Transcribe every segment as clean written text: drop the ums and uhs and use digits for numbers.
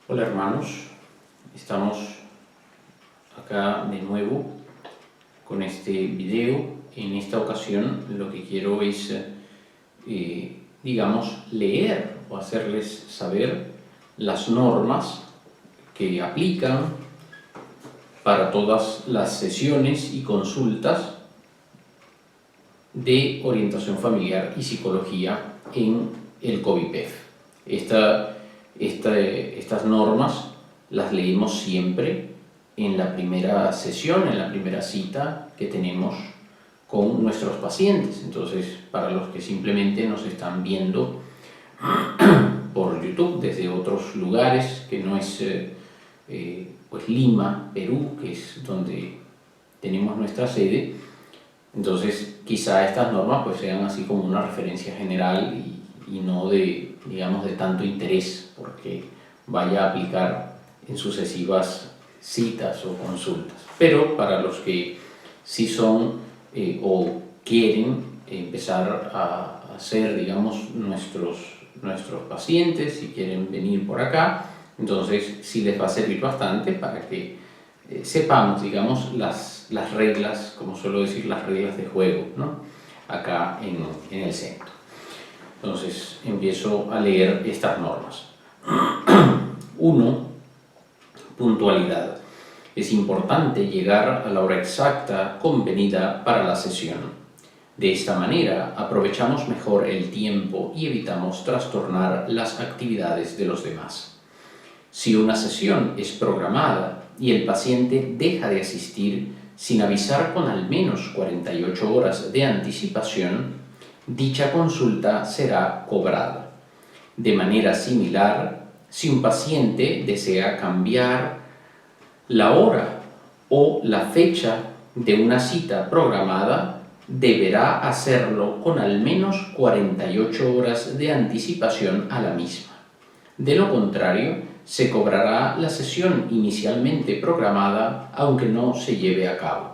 Hola hermanos, estamos acá de nuevo con este video. En esta ocasión lo que quiero es, leer o hacerles saber las normas que aplican para todas las sesiones y consultas de orientación familiar y psicología en el COVIPEF. Estas normas las leemos siempre en la primera sesión, en la primera cita que tenemos con nuestros pacientes. Entonces, para los que simplemente nos están viendo por YouTube desde otros lugares, que no es pues Lima, Perú, que es donde tenemos nuestra sede, entonces quizá estas normas pues sean así como una referencia general y no de, digamos, de tanto interés porque vaya a aplicar en sucesivas citas o consultas. Pero para los que sí son o quieren empezar a ser, digamos, nuestros pacientes, si quieren venir por acá, entonces sí les va a servir bastante para que sepamos, digamos, las reglas, como suelo decir, las reglas de juego, ¿no? Acá en el centro. Entonces empiezo a leer estas normas. 1. Puntualidad. Es importante llegar a la hora exacta convenida para la sesión. De esta manera aprovechamos mejor el tiempo y evitamos trastornar las actividades de los demás. Si una sesión es programada y el paciente deja de asistir sin avisar con al menos 48 horas de anticipación, dicha consulta será cobrada. De manera similar, si un paciente desea cambiar la hora o la fecha de una cita programada, deberá hacerlo con al menos 48 horas de anticipación a la misma. De lo contrario, se cobrará la sesión inicialmente programada, aunque no se lleve a cabo.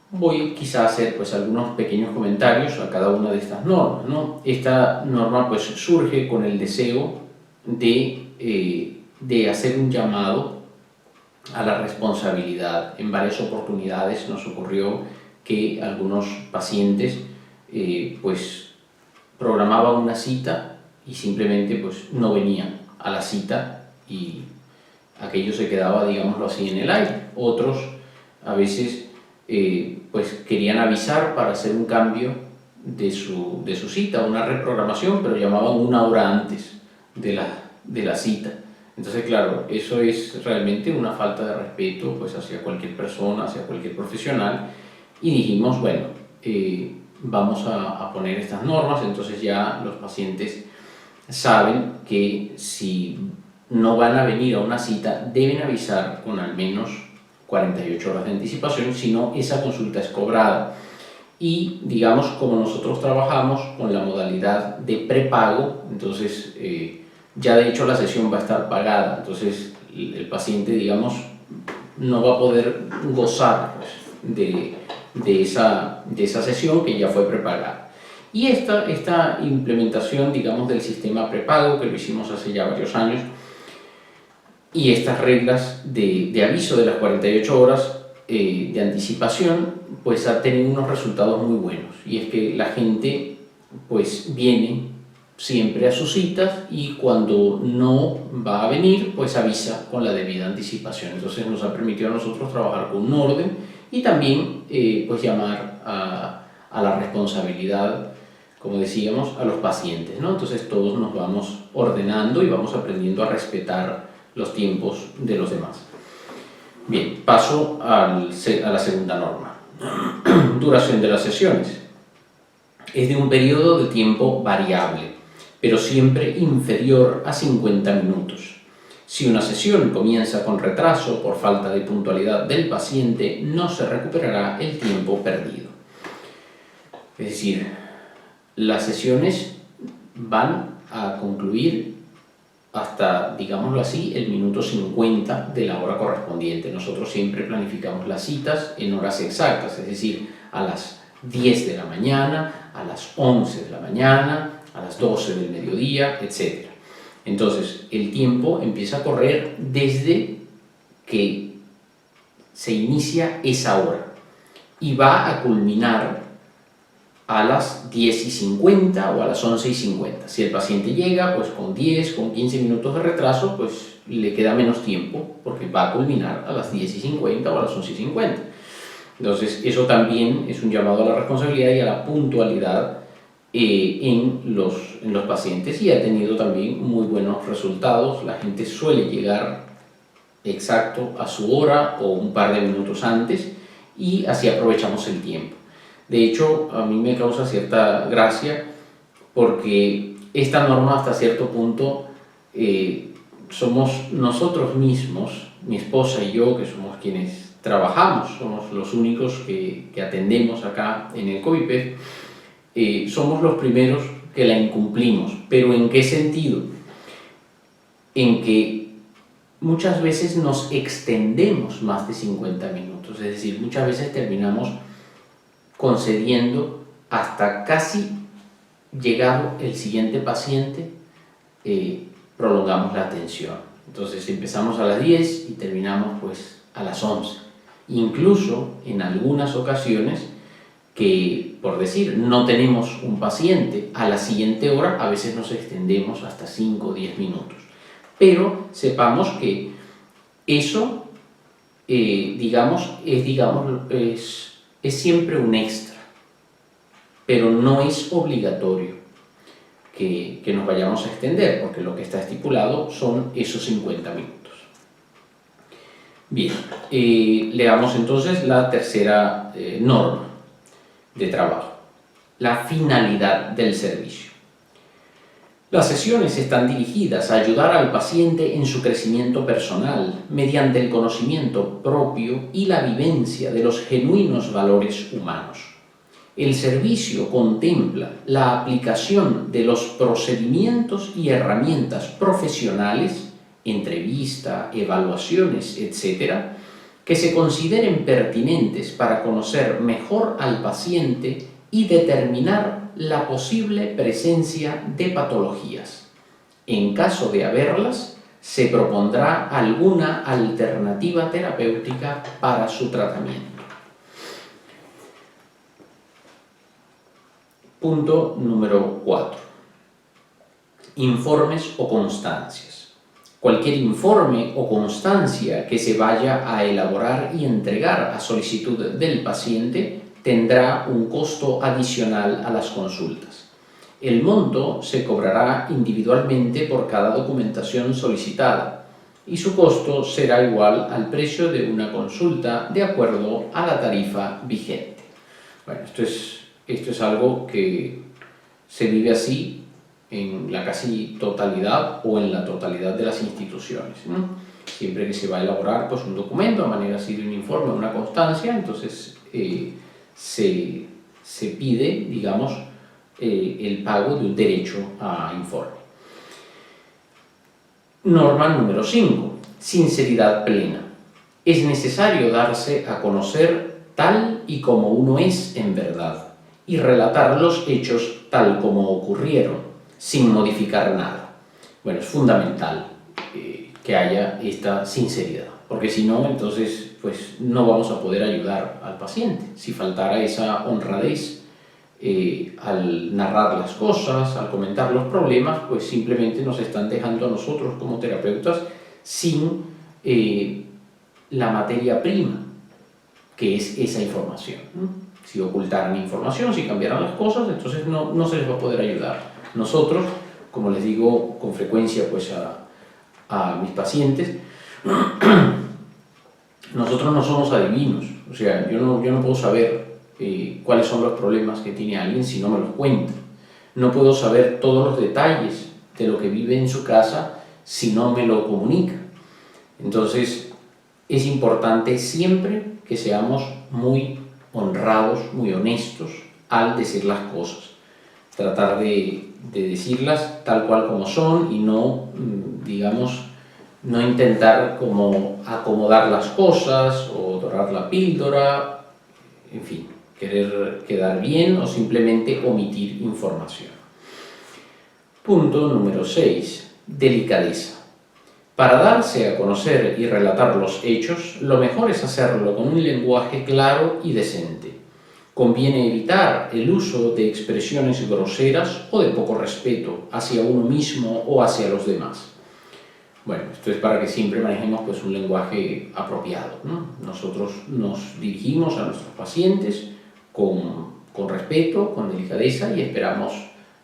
Voy quizá a hacer pues algunos pequeños comentarios a cada una de estas normas, ¿no? Esta norma pues surge con el deseo de hacer un llamado a la responsabilidad. En varias oportunidades nos ocurrió que algunos pacientes pues programaban una cita y simplemente pues no venían a la cita y aquello se quedaba, digámoslo así, en el aire. Otros a veces pues querían avisar para hacer un cambio de su cita, una reprogramación, pero llamaban una hora antes de la cita. Entonces, claro, eso es realmente una falta de respeto pues hacia cualquier persona, hacia cualquier profesional, y dijimos, bueno, vamos a poner estas normas. Entonces ya los pacientes saben que si no van a venir a una cita, deben avisar con al menos 48 horas de anticipación, si no, esa consulta es cobrada. Y digamos, como nosotros trabajamos con la modalidad de prepago, entonces ya de hecho la sesión va a estar pagada, entonces el paciente, digamos, no va a poder gozar pues, de esa sesión que ya fue prepagada. Y esta implementación, digamos, del sistema prepago, que lo hicimos hace ya varios años, y estas reglas de aviso de las 48 horas de anticipación, pues ha tenido unos resultados muy buenos. Y es que la gente pues viene siempre a sus citas y cuando no va a venir, pues avisa con la debida anticipación. Entonces nos ha permitido a nosotros trabajar con un orden y también pues llamar a la responsabilidad, como decíamos, a los pacientes, ¿no? Entonces todos nos vamos ordenando y vamos aprendiendo a respetar los tiempos de los demás. Bien, paso a la segunda norma. Duración de las sesiones. Es de un periodo de tiempo variable, pero siempre inferior a 50 minutos. Si una sesión comienza con retraso por falta de puntualidad del paciente, no se recuperará el tiempo perdido. Es decir, las sesiones van a concluir hasta, digámoslo así, el minuto 50 de la hora correspondiente. Nosotros siempre planificamos las citas en horas exactas, es decir, a las 10 de la mañana, a las 11 de la mañana, a las 12 del mediodía, etc. Entonces, el tiempo empieza a correr desde que se inicia esa hora y va a culminar a las 10:50 o a las 11:50. Si el paciente llega pues con 10, con 15 minutos de retraso, pues le queda menos tiempo porque va a culminar a las 10:50 o a las 11:50. Entonces, eso también es un llamado a la responsabilidad y a la puntualidad en los pacientes, y ha tenido también muy buenos resultados. La gente suele llegar exacto a su hora o un par de minutos antes, y así aprovechamos el tiempo. De hecho, a mí me causa cierta gracia porque esta norma, hasta cierto punto, somos nosotros mismos, mi esposa y yo, que somos quienes trabajamos, somos los únicos que atendemos acá en el COVIPEF, somos los primeros que la incumplimos. ¿Pero en qué sentido? En que muchas veces nos extendemos más de 50 minutos, es decir, muchas veces terminamos concediendo hasta casi llegado el siguiente paciente, prolongamos la atención. Entonces empezamos a las 10 y terminamos pues a las 11. Incluso en algunas ocasiones que, por decir, no tenemos un paciente a la siguiente hora, a veces nos extendemos hasta 5 o 10 minutos. Pero sepamos que eso, es siempre un extra, pero no es obligatorio que nos vayamos a extender, porque lo que está estipulado son esos 50 minutos. Bien, leamos entonces la tercera norma de trabajo: la finalidad del servicio. Las sesiones están dirigidas a ayudar al paciente en su crecimiento personal mediante el conocimiento propio y la vivencia de los genuinos valores humanos. El servicio contempla la aplicación de los procedimientos y herramientas profesionales, entrevista, evaluaciones, etc., que se consideren pertinentes para conocer mejor al paciente y determinar la posible presencia de patologías. En caso de haberlas, se propondrá alguna alternativa terapéutica para su tratamiento. Punto número 4. Informes o constancias. Cualquier informe o constancia que se vaya a elaborar y entregar a solicitud del paciente tendrá un costo adicional a las consultas. El monto se cobrará individualmente por cada documentación solicitada y su costo será igual al precio de una consulta de acuerdo a la tarifa vigente. Bueno, esto es algo que se vive así en la casi totalidad o en la totalidad de las instituciones, ¿no? Siempre que se va a elaborar pues, un documento a manera así de un informe, una constancia, entonces se pide, digamos, el pago de un derecho a informe. Norma número 5. Sinceridad plena. Es necesario darse a conocer tal y como uno es en verdad y relatar los hechos tal como ocurrieron, sin modificar nada. Bueno, es fundamental que haya esta sinceridad, porque si no, entonces pues no vamos a poder ayudar al paciente. Si faltara esa honradez al narrar las cosas, al comentar los problemas, pues simplemente nos están dejando a nosotros como terapeutas sin la materia prima, que es esa información, ¿no? Si ocultaran información, si cambiaran las cosas, entonces no se les va a poder ayudar. Nosotros, como les digo con frecuencia pues a mis pacientes, nosotros no somos adivinos. O sea, yo no puedo saber cuáles son los problemas que tiene alguien si no me los cuenta. No puedo saber todos los detalles de lo que vive en su casa si no me lo comunica. Entonces, es importante siempre que seamos muy honrados, muy honestos al decir las cosas. Tratar de decirlas tal cual como son y no, digamos, no intentar como acomodar las cosas o dorar la píldora, en fin, querer quedar bien o simplemente omitir información. Punto número 6. delicadeza. Para darse a conocer y relatar los hechos, lo mejor es hacerlo con un lenguaje claro y decente. Conviene evitar el uso de expresiones groseras o de poco respeto hacia uno mismo o hacia los demás. Bueno, esto es para que siempre manejemos pues, un lenguaje apropiado, ¿no? Nosotros nos dirigimos a nuestros pacientes con respeto, con delicadeza y esperamos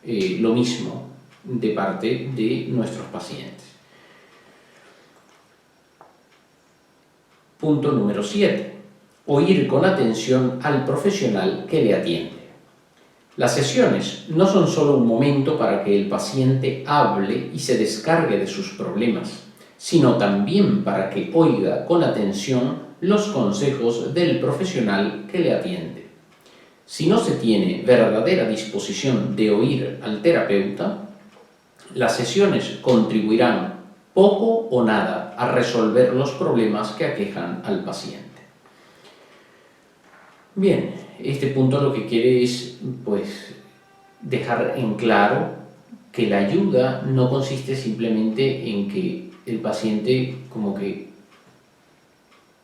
lo mismo de parte de nuestros pacientes. Punto número 7. Oír con atención al profesional que le atiende. Las sesiones no son solo un momento para que el paciente hable y se descargue de sus problemas, sino también para que oiga con atención los consejos del profesional que le atiende. Si no se tiene verdadera disposición de oír al terapeuta, las sesiones contribuirán poco o nada a resolver los problemas que aquejan al paciente. Bien, este punto lo que quiere es pues, dejar en claro que la ayuda no consiste simplemente en que el paciente como que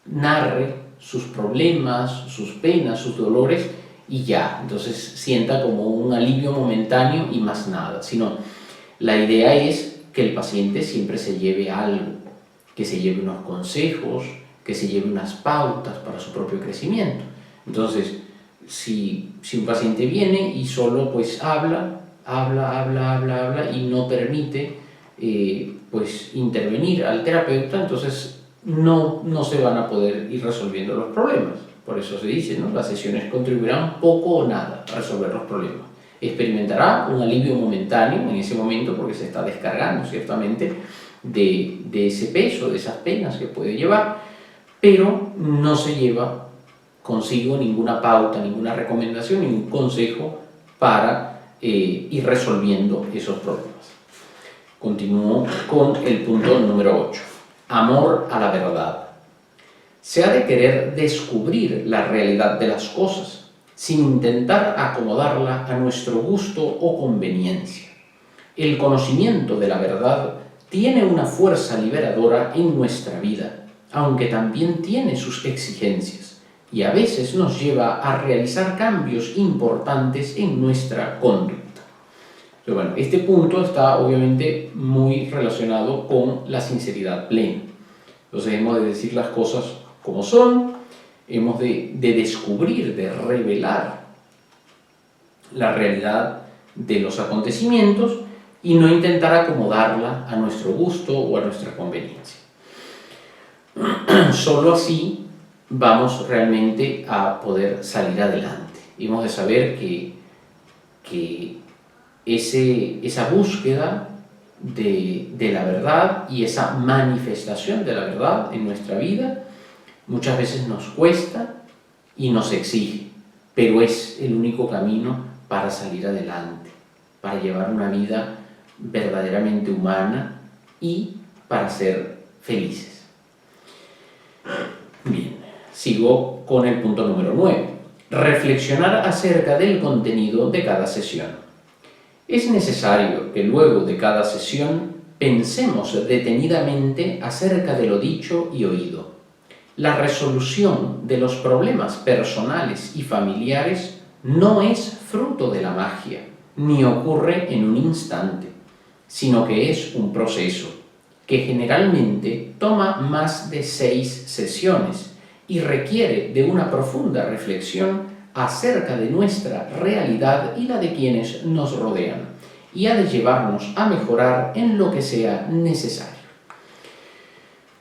narre sus problemas, sus penas, sus dolores y ya, entonces sienta como un alivio momentáneo y más nada, sino la idea es que el paciente siempre se lleve algo, que se lleve unos consejos, que se lleve unas pautas para su propio crecimiento. Entonces, si un paciente viene y solo pues habla y no permite pues intervenir al terapeuta, entonces no se van a poder ir resolviendo los problemas. Por eso se dice, ¿no? Las sesiones contribuirán poco o nada a resolver los problemas. Experimentará un alivio momentáneo en ese momento porque se está descargando ciertamente de ese peso, de esas penas que puede llevar, pero no se lleva consigo ninguna pauta, ninguna recomendación, ningún consejo para ir resolviendo esos problemas. Continúo con el punto número 8. Amor a la verdad. Se ha de querer descubrir la realidad de las cosas, sin intentar acomodarla a nuestro gusto o conveniencia. El conocimiento de la verdad tiene una fuerza liberadora en nuestra vida, aunque también tiene sus exigencias, y a veces nos lleva a realizar cambios importantes en nuestra conducta. Pero bueno, este punto está obviamente muy relacionado con la sinceridad plena. Entonces hemos de decir las cosas como son, hemos de descubrir, de revelar la realidad de los acontecimientos y no intentar acomodarla a nuestro gusto o a nuestra conveniencia. Solo así vamos realmente a poder salir adelante. Hemos de saber que esa búsqueda de la verdad y esa manifestación de la verdad en nuestra vida muchas veces nos cuesta y nos exige, pero es el único camino para salir adelante, para llevar una vida verdaderamente humana y para ser felices. Bien, sigo con el punto número 9. Reflexionar acerca del contenido de cada sesión. Es necesario que luego de cada sesión pensemos detenidamente acerca de lo dicho y oído. La resolución de los problemas personales y familiares no es fruto de la magia, ni ocurre en un instante, sino que es un proceso que generalmente toma más de 6 sesiones y requiere de una profunda reflexión acerca de nuestra realidad y la de quienes nos rodean, y ha de llevarnos a mejorar en lo que sea necesario.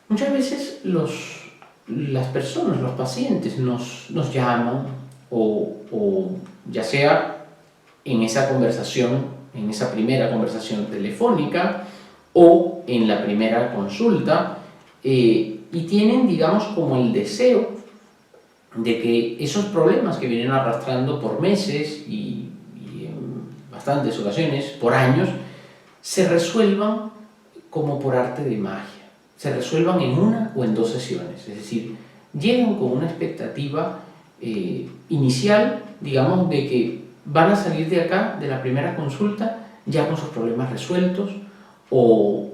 Muchas veces las personas, los pacientes nos llaman o ya sea en esa conversación, en esa primera conversación telefónica o en la primera consulta y tienen, digamos, como el deseo de que esos problemas que vienen arrastrando por meses y en bastantes ocasiones por años se resuelvan como por arte de magia. Se resuelvan en una o en 2 sesiones, es decir, llegan con una expectativa inicial, digamos, de que van a salir de acá, de la primera consulta, ya con sus problemas resueltos o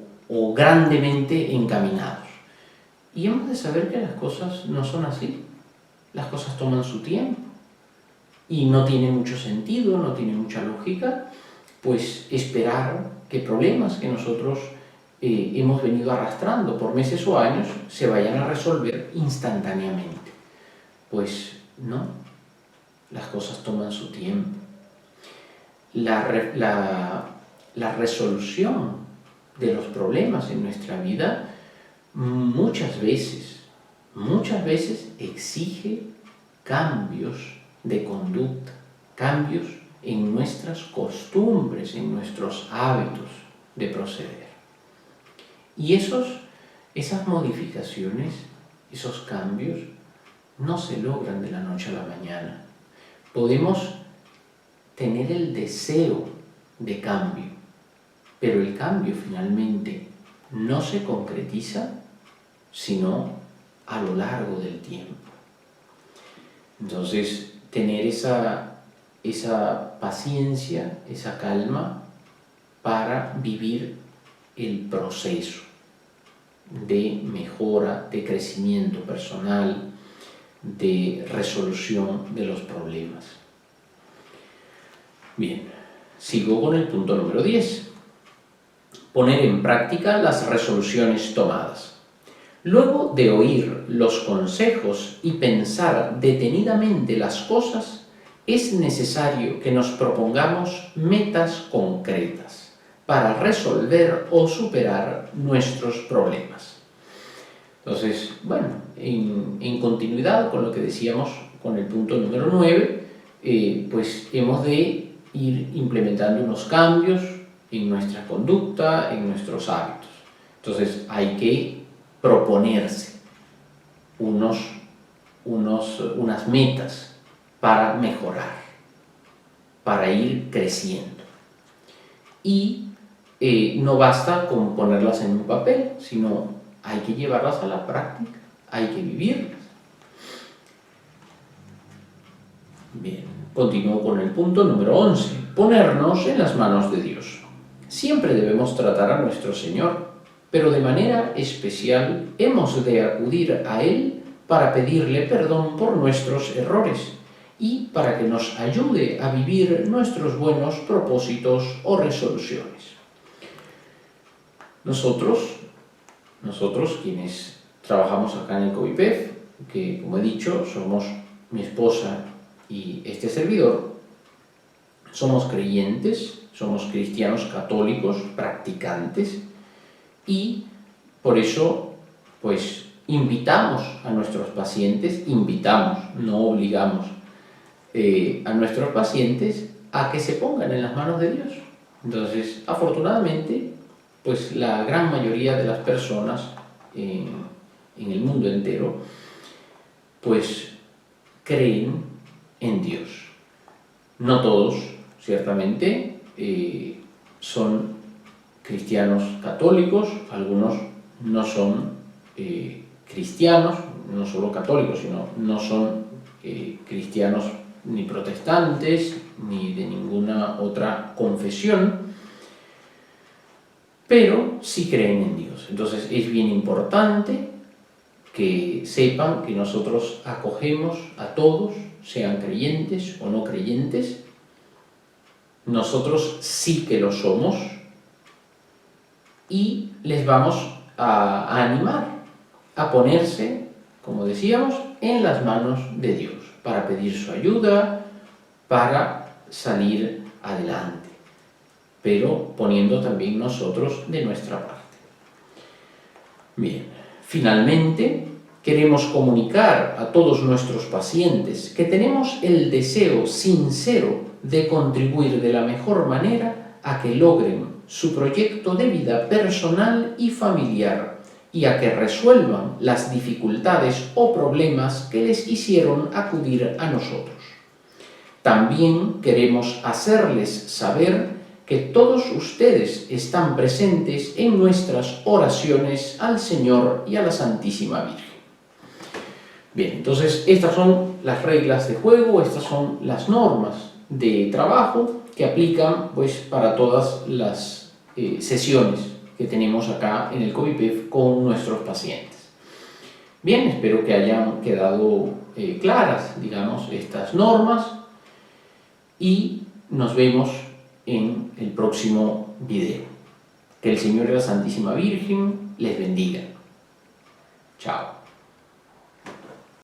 grandemente encaminados. Y hemos de saber que las cosas no son así. Las cosas toman su tiempo y no tiene mucho sentido, no tiene mucha lógica, pues esperar que problemas que nosotros hemos venido arrastrando por meses o años se vayan a resolver instantáneamente. Pues no, las cosas toman su tiempo. La resolución de los problemas en nuestra vida muchas veces exige cambios de conducta, cambios en nuestras costumbres, en nuestros hábitos de proceder. Y esas modificaciones, esos cambios, no se logran de la noche a la mañana. Podemos tener el deseo de cambio, pero el cambio finalmente no se concretiza sino a lo largo del tiempo. Entonces, tener esa paciencia, esa calma para vivir el proceso de mejora, de crecimiento personal, de resolución de los problemas. Bien, sigo con el punto número 10. Poner en práctica las resoluciones tomadas. Luego de oír los consejos y pensar detenidamente las cosas, es necesario que nos propongamos metas concretas para resolver o superar nuestros problemas. Entonces, bueno, en continuidad con lo que decíamos con el punto número 9, pues hemos de ir implementando unos cambios en nuestra conducta, en nuestros hábitos. Entonces, hay que proponerse unas metas para mejorar, para ir creciendo. Y no basta con ponerlas en un papel, sino hay que llevarlas a la práctica, hay que vivirlas. Bien, continúo con el punto número 11. Ponernos en las manos de Dios. Siempre debemos tratar a nuestro Señor, pero de manera especial hemos de acudir a Él para pedirle perdón por nuestros errores y para que nos ayude a vivir nuestros buenos propósitos o resoluciones. Nosotros quienes trabajamos acá en el COVIPEF, que como he dicho somos mi esposa y este servidor, somos creyentes, somos cristianos católicos, practicantes, y por eso pues invitamos a nuestros pacientes, no obligamos a nuestros pacientes a que se pongan en las manos de Dios. Entonces, afortunadamente, pues la gran mayoría de las personas en el mundo entero pues creen en Dios. No todos, ciertamente, son cristianos católicos, algunos no son cristianos, no solo católicos, sino no son cristianos ni protestantes, ni de ninguna otra confesión, pero sí creen en Dios. Entonces es bien importante que sepan que nosotros acogemos a todos, sean creyentes o no creyentes. Nosotros sí que lo somos y les vamos a animar a ponerse, como decíamos, en las manos de Dios para pedir su ayuda, para salir adelante, pero poniendo también nosotros de nuestra parte. Bien, finalmente queremos comunicar a todos nuestros pacientes que tenemos el deseo sincero de contribuir de la mejor manera a que logren su proyecto de vida personal y familiar y a que resuelvan las dificultades o problemas que les hicieron acudir a nosotros. También queremos hacerles saber que todos ustedes están presentes en nuestras oraciones al Señor y a la Santísima Virgen. Bien, entonces estas son las reglas de juego, estas son las normas de trabajo que aplican pues para todas las sesiones que tenemos acá en el COVIPEF con nuestros pacientes. Bien, espero que hayan quedado claras, digamos, estas normas y nos vemos en el próximo video. Que el Señor y la Santísima Virgen les bendiga. Chao.